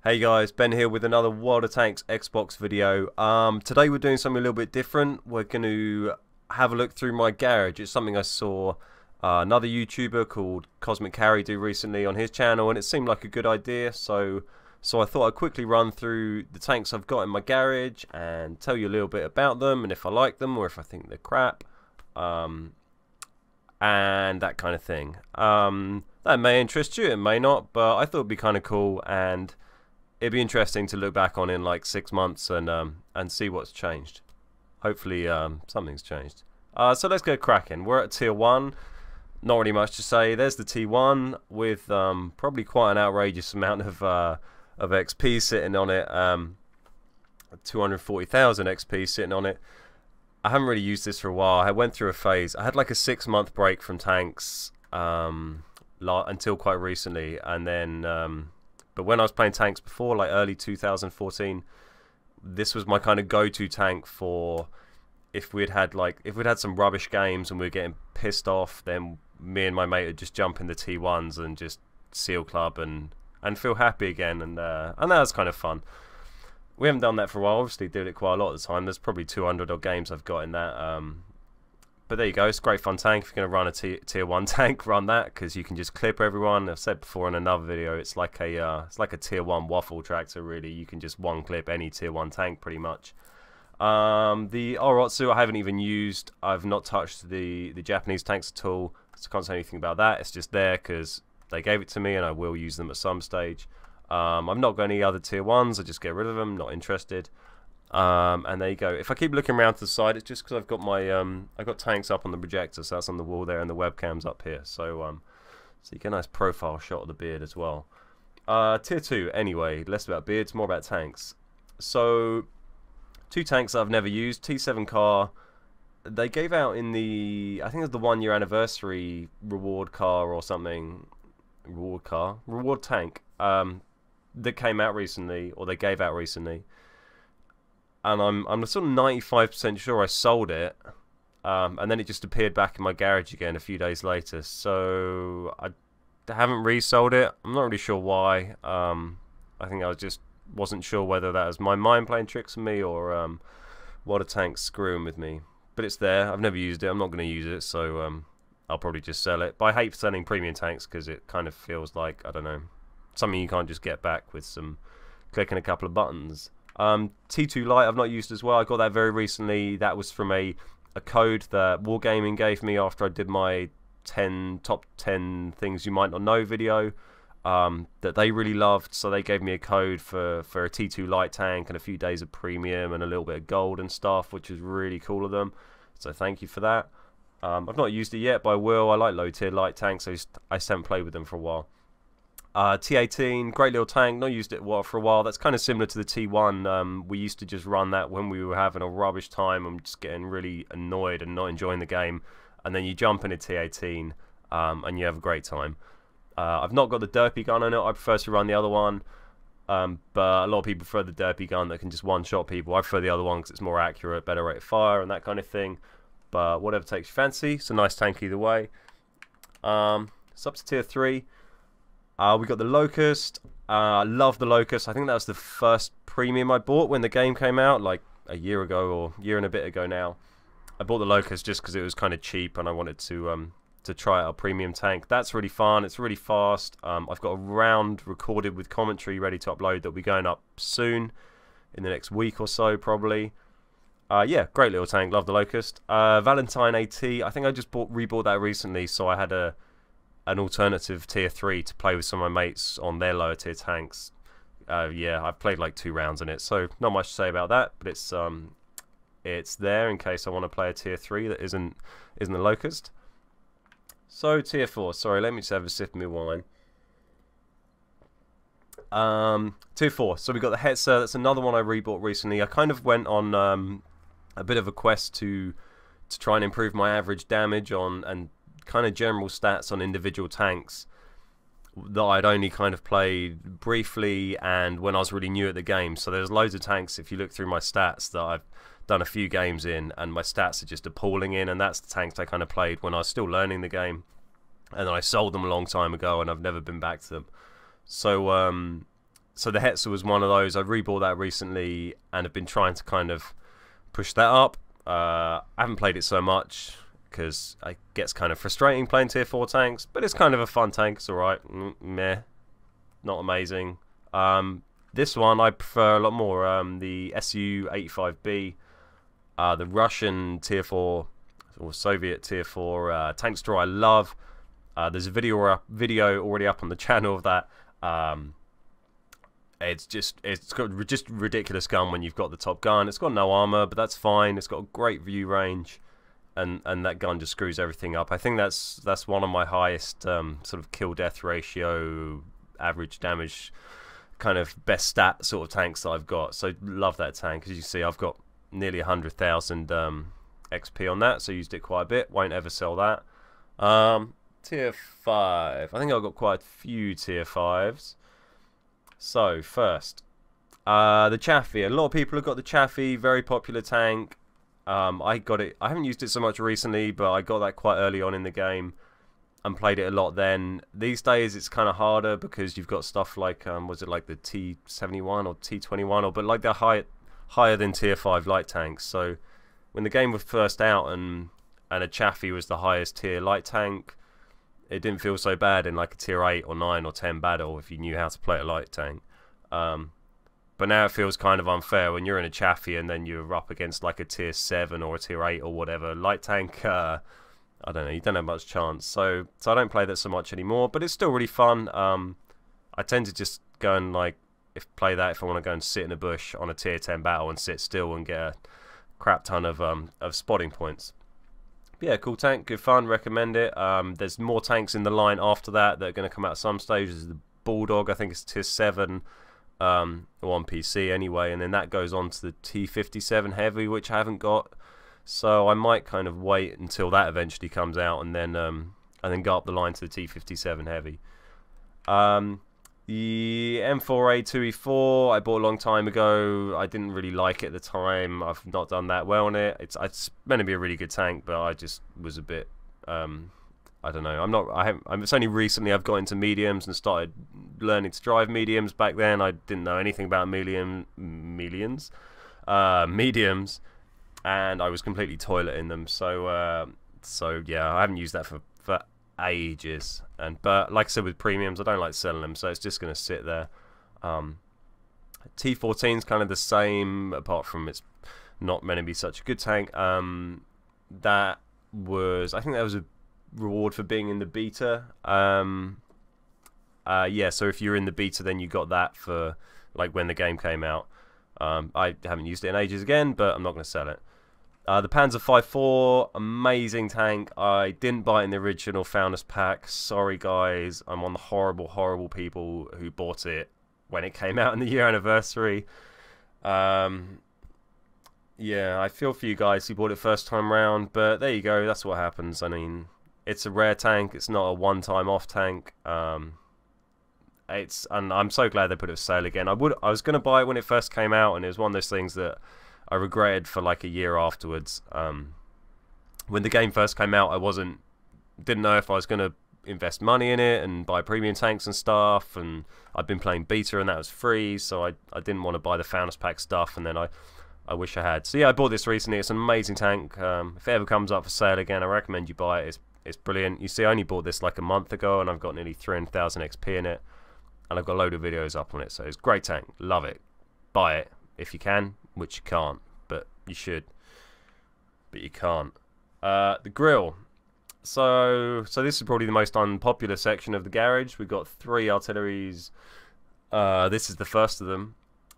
Hey guys, Ben here with another World of Tanks Xbox video. Today we're doing something a little bit different. We're going to have a look through my garage. It's something I saw another YouTuber called Cosmic Carry do recently on his channel, and it seemed like a good idea. So I thought I'd quickly run through the tanks I've got in my garage and tell you a little bit about them and if I like them or if I think they're crap, and that kind of thing. That may interest you, it may not, but I thought it'd be kind of cool, and it'd be interesting to look back on in like 6 months and see what's changed. Hopefully something's changed. So let's get cracking. We're at tier 1. Not really much to say. There's the T1 with probably quite an outrageous amount of XP sitting on it. 240,000 XP sitting on it. I haven't really used this for a while. I went through a phase. I had like a 6-month break from tanks until quite recently, and then but when I was playing tanks before, like early 2014, this was my kind of go-to tank for if we'd had some rubbish games and we were getting pissed off, then me and my mate would just jump in the T1s and just seal club and feel happy again, and that was kind of fun. We haven't done that for a while. Obviously did it quite a lot of the time. There's probably 200 odd games I've got in that. But there you go, it's a great fun tank. If you're going to run a tier 1 tank, run that, because you can just clip everyone. I've said before in another video, it's like a tier 1 waffle tractor, really. You can just one clip any tier 1 tank pretty much. The Orotsu I haven't even used. I've not touched the Japanese tanks at all, so I can't say anything about that. It's just there because they gave it to me and I will use them at some stage. I've not got any other tier 1s, I just get rid of them, not interested. And there you go. If I keep looking around to the side, it's just because I've got my I've got tanks up on the projector, so that's on the wall there, and the webcam's up here. So so you get a nice profile shot of the beard as well. Tier 2, anyway, less about beards, more about tanks. So 2 tanks that I've never used. T7 car. They gave out in the, I think it was the 1-year anniversary reward car or something. Reward tank. That came out recently, or they gave out recently. And I'm sort of 95% sure I sold it, and then it just appeared back in my garage again a few days later. So I haven't resold it. I'm not really sure why. I think I just wasn't sure whether that was my mind playing tricks on me or what a tank's screwing with me. But it's there. I've never used it. I'm not going to use it, so I'll probably just sell it. But I hate selling premium tanks because it kind of feels like, I don't know, something you can't just get back with some clicking a couple of buttons. T2 Lite I've not used as well. I got that very recently. That was from a code that Wargaming gave me after I did my top 10 things you might not know video that they really loved. So they gave me a code for a T2 Lite tank and a few days of premium and a little bit of gold and stuff, which was really cool of them. So thank you for that. I've not used it yet, but I will. I like low tier light tanks. I just haven't played with them for a while. T18, great little tank, not used it for a while. That's kind of similar to the T1. We used to just run that when we were having a rubbish time and just getting really annoyed and not enjoying the game. And then you jump in a T18 and you have a great time. I've not got the derpy gun on it. I prefer to run the other one. But a lot of people prefer the derpy gun that can just one-shot people. I prefer the other one because it's more accurate, better rate of fire and that kind of thing. But whatever takes your fancy. It's a nice tank either way. It's up to tier 3. We got the Locust. I love the Locust. I think that was the first premium I bought when the game came out, like a year ago or a year and a bit ago now. I bought the Locust just because it was kind of cheap and I wanted to try out a premium tank. That's really fun. It's really fast. I've got a round recorded with commentary ready to upload that'll be going up soon, in the next week or so probably. Yeah, great little tank. Love the Locust. Valentine AT. I think I just rebought that recently, so I had an alternative tier 3 to play with some of my mates on their lower tier tanks. Yeah, I've played like 2 rounds in it, so not much to say about that, but it's there in case I want to play a tier 3 that isn't a Locust. So tier 4, sorry, let me just have a sip of my wine. Tier 4, so we got the Hetzer. That's another one I rebought recently. I kind of went on a bit of a quest to try and improve my average damage on and kind of general stats on individual tanks that I'd only kind of played briefly and when I was really new at the game. So there's loads of tanks, if you look through my stats, that I've done a few games in and my stats are just appalling in, and that's the tanks I kind of played when I was still learning the game, and then I sold them a long time ago and I've never been back to them. So So the Hetzer was one of those. I rebought that recently and have been trying to kind of push that up. I haven't played it so much because it gets kind of frustrating playing tier 4 tanks, but it's kind of a fun tank. It's alright. Meh. Not amazing. This one I prefer a lot more. The Su-85B, the Russian tier 4 or Soviet tier 4 tank store I love. There's a video already up on the channel of that. It's got just ridiculous gun when you've got the top gun. It's got no armor, but that's fine. It's got a great view range, and that gun just screws everything up. I think that's one of my highest sort of kill death ratio, average damage, kind of best stat sort of tanks that I've got. So love that tank. As you see, I've got nearly 100,000 XP on that, so used it quite a bit. Won't ever sell that. Tier 5. I think I've got quite a few tier 5s. So first, the Chaffee. A lot of people have got the Chaffee, very popular tank. I got it. I haven't used it so much recently, but I got that quite early on in the game and played it a lot then. These days it's kind of harder because you've got stuff like was it like the T71 or T21 but like they're higher than tier 5 light tanks. So when the game was first out and a Chaffee was the highest tier light tank, it didn't feel so bad in like a tier 8 or 9 or 10 battle if you knew how to play a light tank. But now it feels kind of unfair when you're in a Chaffee and then you're up against like a tier 7 or a tier 8 or whatever. Light tank, I don't know, you don't have much chance. So I don't play that so much anymore, but it's still really fun. I tend to just go and play that if I want to go and sit in a bush on a tier 10 battle and sit still and get a crap ton of spotting points. Yeah, cool tank, good fun, recommend it. There's more tanks in the line after that that are going to come out at some stage. There's the Bulldog, I think it's tier 7, or on PC anyway, and then that goes on to the T57 Heavy, which I haven't got. So I might kind of wait until that eventually comes out and then go up the line to the T57 Heavy. The M4A2E4 I bought a long time ago. I didn't really like it at the time. I've not done that well on it. It's meant to be a really good tank, but I just was a bit I don't know. It's only recently I've got into mediums and started learning to drive mediums. Back then I didn't know anything about mediums, and I was completely toilet in them. So yeah, I haven't used that for ages. But like I said with premiums, I don't like selling them, so it's just going to sit there. T14 is kind of the same, apart from it's not meant to be such a good tank. I think that was a reward for being in the beta. Yeah, so if you're in the beta, then you got that for like when the game came out. I haven't used it in ages again, but I'm not going to sell it. The Panzer 5.4, amazing tank. I didn't buy it in the original Founders Pack. Sorry guys, I'm one of the horrible people who bought it when it came out in the year anniversary. Yeah, I feel for you guys who bought it first time round, but there you go, that's what happens. I mean, it's a rare tank, it's not a one-time off tank. And I'm so glad they put it for sale again. I was going to buy it when it first came out, and it was one of those things that I regretted for like a year afterwards. When the game first came out, I didn't know if I was going to invest money in it and buy premium tanks and stuff, and I'd been playing beta and that was free, so I didn't want to buy the Founders Pack stuff, and then I wish I had. So yeah, I bought this recently. It's an amazing tank. If it ever comes up for sale again, I recommend you buy it. It's brilliant. You see, I only bought this like a month ago, and I've got nearly 300,000 XP in it, and I've got a load of videos up on it, so it's a great tank. Love it. Buy it if you can, which you can't, but you should. But you can't. The grill. So this is probably the most unpopular section of the garage. We've got 3 artilleries. This is the first of them.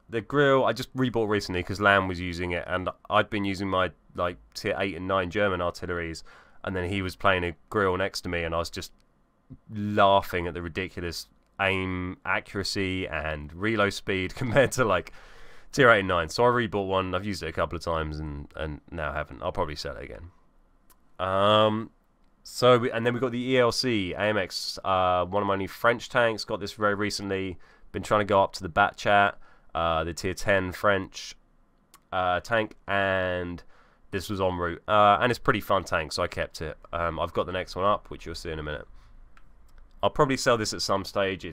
The grill I just rebought recently because Lam was using it, and I'd been using my like tier 8 and 9 German artilleries, and then he was playing a grill next to me, and I was just laughing at the ridiculous aim accuracy and reload speed compared to like tier 8 and 9. So I rebought one. I've used it a couple of times and now haven't. I'll probably sell it again. And then we've got the ELC AMX, one of my new French tanks. Got this very recently. Been trying to go up to the Bat Chat, the tier 10 French tank, and this was en route. And it's a pretty fun tank, so I kept it. I've got the next one up, which you'll see in a minute. I'll probably sell this at some stage.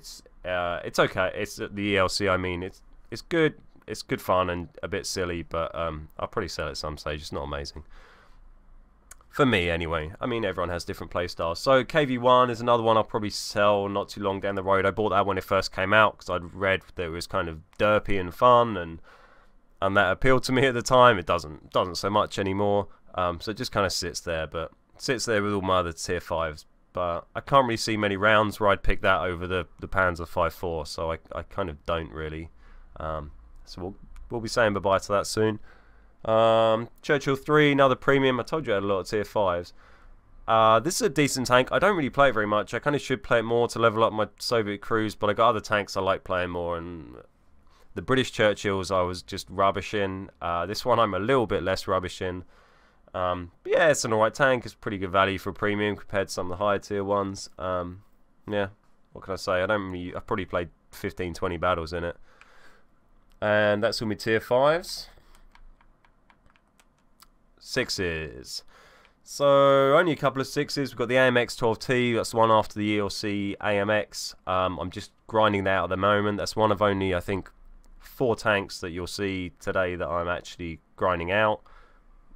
It's okay. It's the ELC. I mean, it's good. It's good fun and a bit silly, but I'll probably sell it at some stage. It's not amazing. For me, anyway. I mean, everyone has different play styles. So, KV1 is another one I'll probably sell not too long down the road. I bought that when it first came out because I'd read that it was kind of derpy and fun, and that appealed to me at the time. It doesn't so much anymore. So it just kind of sits there, but sits there with all my other tier 5s. But I can't really see many rounds where I'd pick that over the Panzer 5.4, so I kind of don't really. So we'll be saying bye-bye to that soon. Churchill 3, another premium. I told you I had a lot of tier 5s. This is a decent tank. I don't really play it very much. I kind of should play it more to level up my Soviet crews, but I got other tanks I like playing more, and the British Churchills I was just rubbish in. This one I'm a little bit less rubbish in. But yeah, it's an alright tank. It's pretty good value for a premium compared to some of the higher tier ones. Yeah, what can I say? I've probably played 15-20 battles in it. And that's all my tier 5s. 6s. So only a couple of 6s. We've got the AMX 12T. That's the one after the ELC AMX. I'm just grinding that out at the moment. That's one of only, I think, 4 tanks that you'll see today that I'm actually grinding out.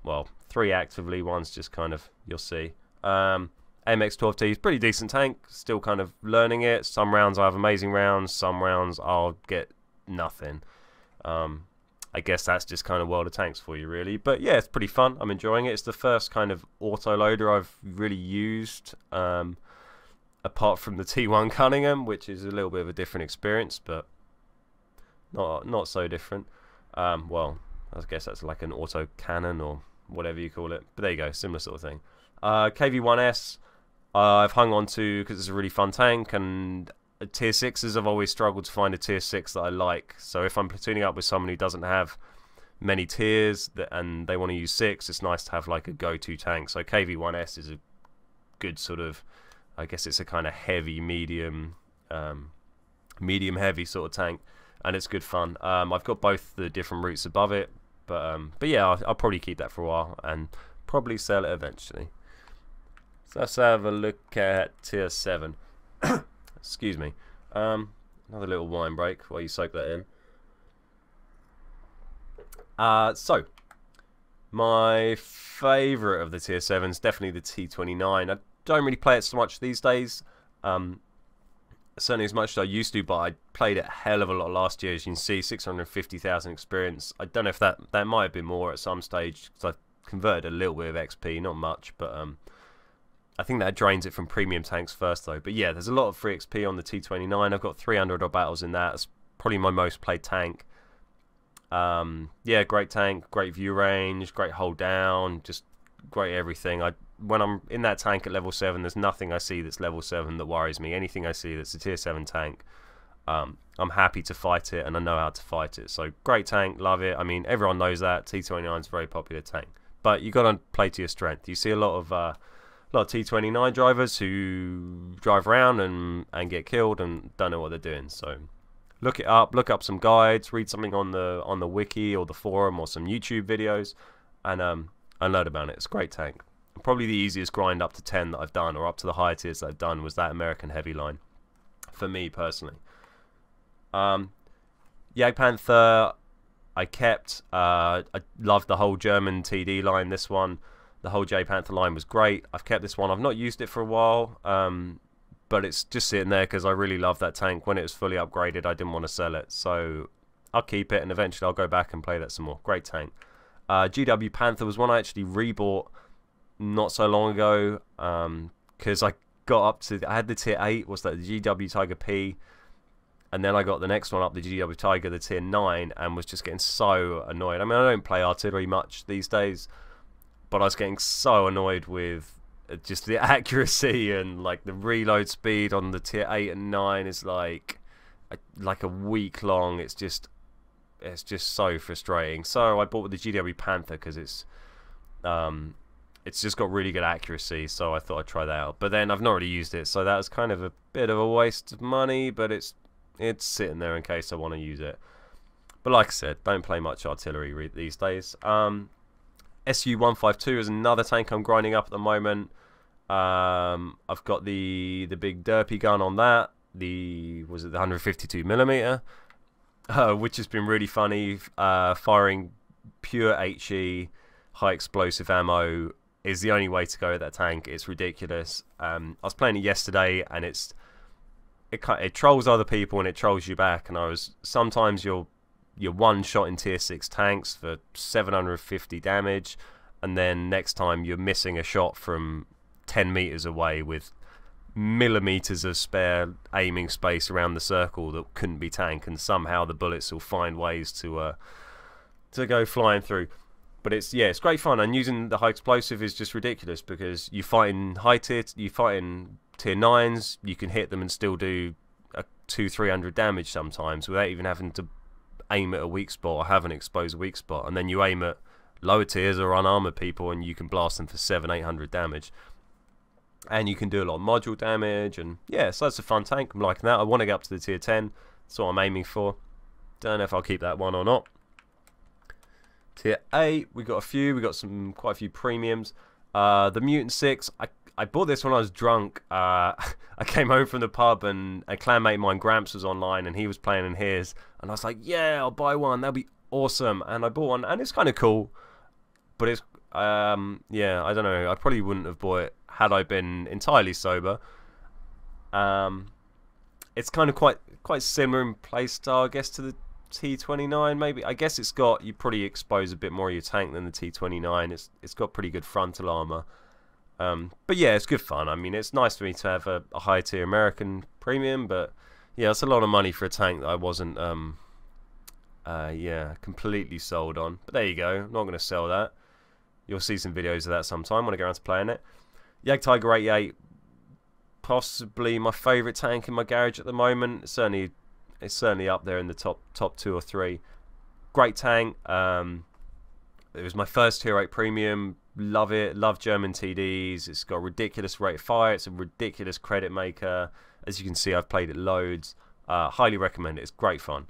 Well, 3 actively. One's just kind of, you'll see. AMX 12T is a pretty decent tank. Still kind of learning it. Some rounds I have amazing rounds. Some rounds I'll get nothing. I guess that's just kind of World of Tanks for you, really. But yeah, it's pretty fun. I'm enjoying it. It's the first kind of auto-loader I've really used, apart from the T1 Cunningham, which is a little bit of a different experience, but not so different. Well, I guess that's like an auto-cannon or whatever you call it. But there you go, similar sort of thing. KV1S, I've hung on to because it's a really fun tank, and tier 6s, I've always struggled to find a tier 6 that I like. So if I'm platooning up with someone who doesn't have many tiers and they want to use 6, it's nice to have like a go-to tank. So KV1S is a good sort of, I guess it's a kind of heavy, medium heavy sort of tank, and it's good fun. I've got both the different routes above it, but yeah, I'll probably keep that for a while and probably sell it eventually. So let's have a look at tier 7. Excuse me. Another little wine break while you soak that in. So, my favourite of the tier 7s, definitely the T29. I don't really play it so much these days. Certainly as much as I used to, but I played it a hell of a lot last year. As you can see, 650,000 experience. I don't know if that might have been more at some stage, because I've converted a little bit of XP, not much, but I think that drains it from premium tanks first, though. But yeah, there's a lot of free XP on the T29. I've got 300 odd battles in that. It's probably my most played tank. Yeah, great tank, great view range, great hold down, just great everything. When I'm in that tank at level 7, there's nothing I see that's level 7 that worries me. Anything I see that's a tier 7 tank, I'm happy to fight it, and I know how to fight it. So great tank, love it. I mean, everyone knows that T29 is a very popular tank, but you got to play to your strength. You see a lot of T29 drivers who drive around and get killed and don't know what they're doing. So look it up, look up some guides, read something on the wiki or the forum or some YouTube videos, and learn about it. It's a great tank. Probably the easiest grind up to 10 that I've done, or up to the higher tiers that I've done, was that American heavy line for me personally. Jagdpanther I kept. I loved the whole German TD line. This one, the whole Jagdpanther line was great. I've kept this one. I've not used it for a while, but it's just sitting there because I really love that tank. When it was fully upgraded, I didn't want to sell it, so I'll keep it, and eventually I'll go back and play that some more. Great tank. GW Panther was one I actually rebought not so long ago, because I got up to, I had the tier 8, was that the GW Tiger P, and then I got the next one up, the GW Tiger, the tier 9, and was just getting so annoyed. I mean, I don't play artillery much these days, but I was getting so annoyed with just the accuracy, and like the reload speed on the tier 8 and 9 is like a week long. It's just so frustrating. So I bought the GW Panther because it's just got really good accuracy, so I thought I'd try that out. But then I've not really used it, so that was kind of a bit of a waste of money, but it's sitting there in case I want to use it. But like I said, don't play much artillery these days. SU-152 is another tank I'm grinding up at the moment. I've got the big derpy gun on that, the 152mm, which has been really funny. Firing pure HE high explosive ammo is the only way to go with that tank. It's ridiculous. I was playing it yesterday, and it trolls other people and it trolls you back. And sometimes you're one shot in tier 6 tanks for 750 damage, and then next time you're missing a shot from 10 meters away with millimeters of spare aiming space around the circle that couldn't be tank, and somehow the bullets will find ways to go flying through. But it's great fun, and using the high explosive is just ridiculous, because you fight in tier 9s, you can hit them and still do 200-300 damage sometimes without even having to aim at a weak spot or have an exposed weak spot. And then you aim at lower tiers or unarmored people and you can blast them for 700-800 damage. And you can do a lot of module damage, and yeah, so that's a fun tank. I'm liking that. I want to get up to the tier 10. That's what I'm aiming for. Don't know if I'll keep that one or not. Tier 8, we got quite a few premiums. The Mutant 6, I bought this when I was drunk. I came home from the pub, and a clanmate of mine, Gramps, was online, and he was playing in his, and I was like, yeah, I'll buy one, that'll be awesome. And I bought one, and it's kind of cool, but it's yeah, I don't know, I probably wouldn't have bought it had I been entirely sober. It's kind of quite similar in playstyle, I guess, to the T29 maybe. I guess you probably expose a bit more of your tank than the T29. It's got pretty good frontal armor. But yeah, it's good fun. I mean, it's nice for me to have a high tier American premium, but yeah, it's a lot of money for a tank that I wasn't completely sold on. But there you go. I'm not going to sell that. You'll see some videos of that sometime when I go around to playing it. Jagdtiger 88, possibly my favourite tank in my garage at the moment. It's certainly up there in the top 2 or 3. Great tank. It was my first tier 8 premium. Love it. Love German TDs. It's got a ridiculous rate of fire. It's a ridiculous credit maker. As you can see, I've played it loads. Highly recommend it. It's great fun.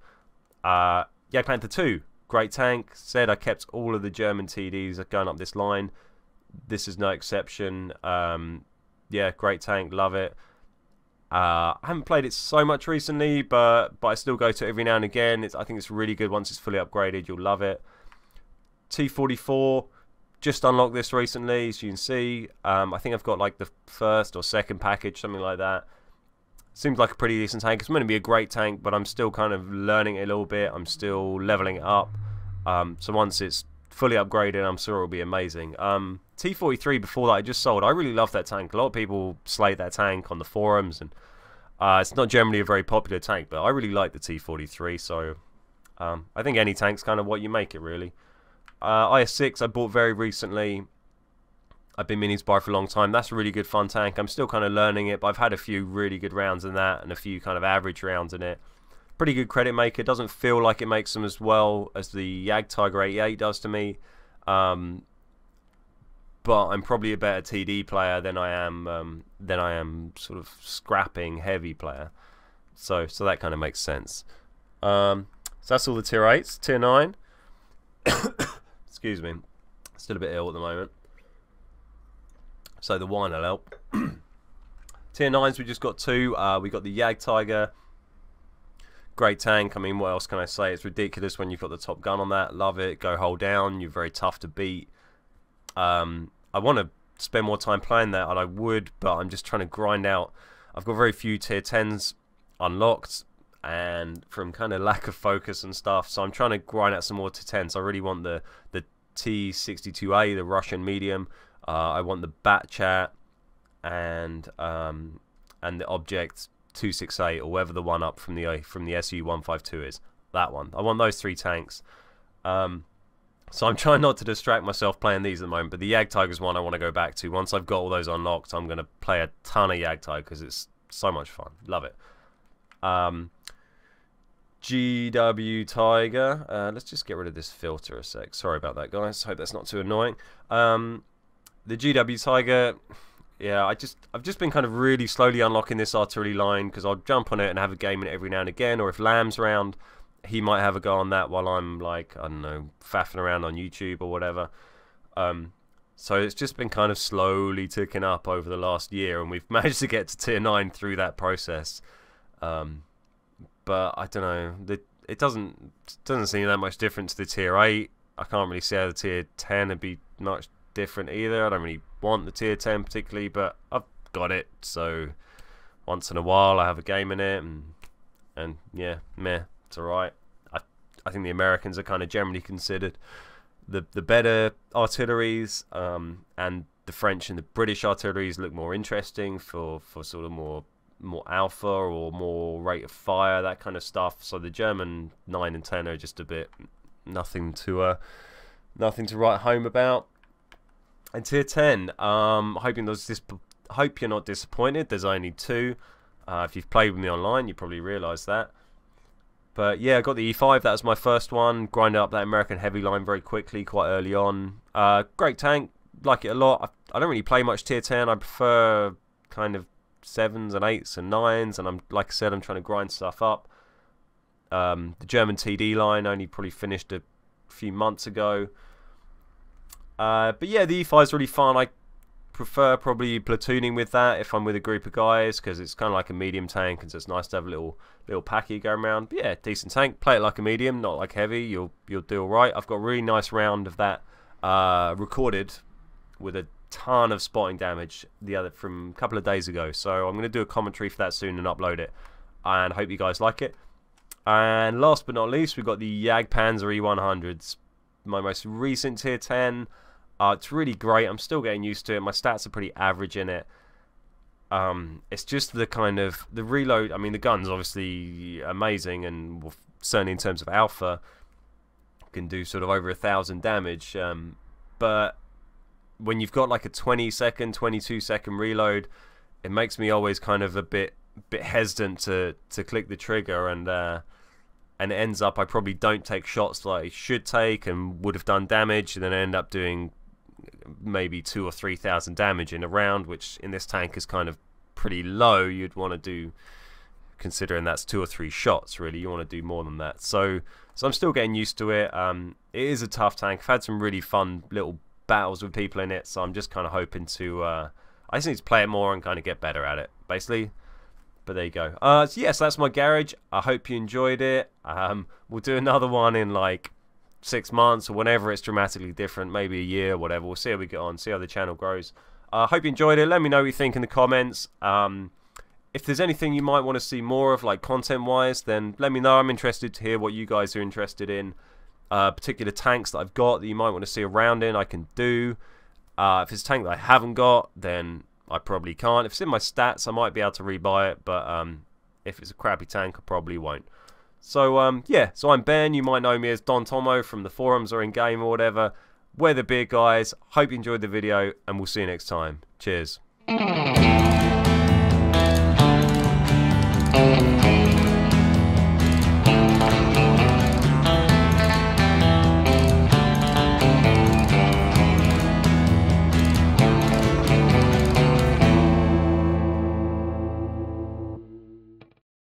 Jagdpanther 2, great tank. Said I kept all of the German TDs going up this line. This is no exception. Yeah, great tank. Love it. I haven't played it so much recently, but I still go to it every now and again. I think it's really good. Once it's fully upgraded, you'll love it. T44, just unlocked this recently, as you can see. I think I've got like the first or second package, something like that. Seems like a pretty decent tank. It's meant to be a great tank, but I'm still kind of learning it a little bit. I'm still leveling it up. So once it's fully upgraded, I'm sure it'll be amazing. T43 before that I just sold. I really love that tank. A lot of people slay that tank on the forums, and it's not generally a very popular tank, but I really like the T43, so I think any tank's kind of what you make it, really. IS-6 I bought very recently. I've been meaning to buy for a long time. That's a really good fun tank. I'm still kind of learning it, but I've had a few really good rounds in that and a few kind of average rounds in it. Pretty good credit maker. Doesn't feel like it makes them as well as the Jagdtiger 88 does to me. But I'm probably a better TD player than I am sort of scrapping heavy player. So that kind of makes sense. So that's all the tier 8s. Tier 9. Excuse me. Still a bit ill at the moment. So the wine will help. Tier 9s, we just got 2. We got the Jagdtiger. Great tank. I mean, what else can I say? It's ridiculous when you've got the top gun on that. Love it. Go hold down. You're very tough to beat. I want to spend more time playing that, and I would, but I'm just trying to grind out. I've got very few tier 10s unlocked, and from kind of lack of focus and stuff, so I'm trying to grind out some more tier 10s. I really want the T62A, the Russian medium. I want the Bat Chat and the Object 268, or whatever the one up from the SU-152 is. That one. I want those 3 tanks. So I'm trying not to distract myself playing these at the moment, but the Jagdtiger's one I want to go back to. Once I've got all those unlocked, I'm going to play a ton of Jagdtiger because it's so much fun. Love it. GW Tiger. Let's just get rid of this filter a sec. Sorry about that, guys. Hope that's not too annoying. The GW Tiger, yeah, I've just been kind of really slowly unlocking this artillery line because I'll jump on it and have a game in it every now and again, or if Lam's around, he might have a go on that while I'm, like, I don't know, faffing around on YouTube or whatever. So it's just been kind of slowly ticking up over the last year, and we've managed to get to tier 9 through that process. But I don't know. It doesn't seem that much different to the tier 8. I can't really see how the tier 10 would be much different either. I don't really want the tier 10 particularly, but I've got it, so once in a while I have a game in it, and yeah, meh, it's alright. I think the Americans are kind of generally considered the better artilleries, and the French and the British artilleries look more interesting for sort of more alpha or more rate of fire, that kind of stuff. So the German 9 and 10 are just a bit nothing to write home about. And tier 10, hope you're not disappointed. There's only 2. If you've played with me online, you probably realise that. But yeah, I got the E5. That was my first one. Grinded up that American heavy line very quickly, quite early on. Great tank, like it a lot. I don't really play much tier 10. I prefer kind of 7s and 8s and 9s, and like I said, I'm trying to grind stuff up. The German TD line only probably finished a few months ago. But yeah, the E5 is really fun. I prefer probably platooning with that if I'm with a group of guys, because it's kind of like a medium tank, and so it's nice to have a little packy going around. But yeah, decent tank. Play it like a medium, not like heavy. You'll do all right. I've got a really nice round of that recorded with a ton of spotting damage from a couple of days ago. So I'm going to do a commentary for that soon and upload it, and hope you guys like it. And last but not least, we've got the Jagdpanzer E100s, my most recent tier 10. It's really great. I'm still getting used to it. My stats are pretty average in it. It's just the kind of the reload. I mean, the gun's obviously amazing, and certainly in terms of alpha, can do sort of over 1,000 damage. But when you've got like a 20-second, 22-second reload, it makes me always kind of a bit hesitant to click the trigger, and it ends up I probably don't take shots that I should take and would have done damage, and then I end up doing maybe 2,000 or 3,000 damage in a round, which in this tank is kind of pretty low. You'd want to do, considering that's 2 or 3 shots, really, you want to do more than that. So I'm still getting used to it. It is a tough tank. I've had some really fun little battles with people in it, so I'm just kind of hoping to I just need to play it more and kind of get better at it, basically. But there you go. So yes, that's my garage. I hope you enjoyed it. We'll do another one in like 6 months or whenever it's dramatically different, maybe a year, whatever. We'll see how we get on, see how the channel grows. Hope you enjoyed it. Let me know what you think in the comments. If there's anything you might want to see more of, like content-wise, then let me know. I'm interested to hear what you guys are interested in. Particular tanks that I've got that you might want to see around in, I can do. If it's a tank that I haven't got, then I probably can't. If it's in my stats, I might be able to rebuy it, but if it's a crappy tank, I probably won't. So yeah, so I'm Ben. You might know me as Don Tomo from the forums or in game or whatever. We're the big guys. Hope you enjoyed the video, and we'll see you next time. Cheers.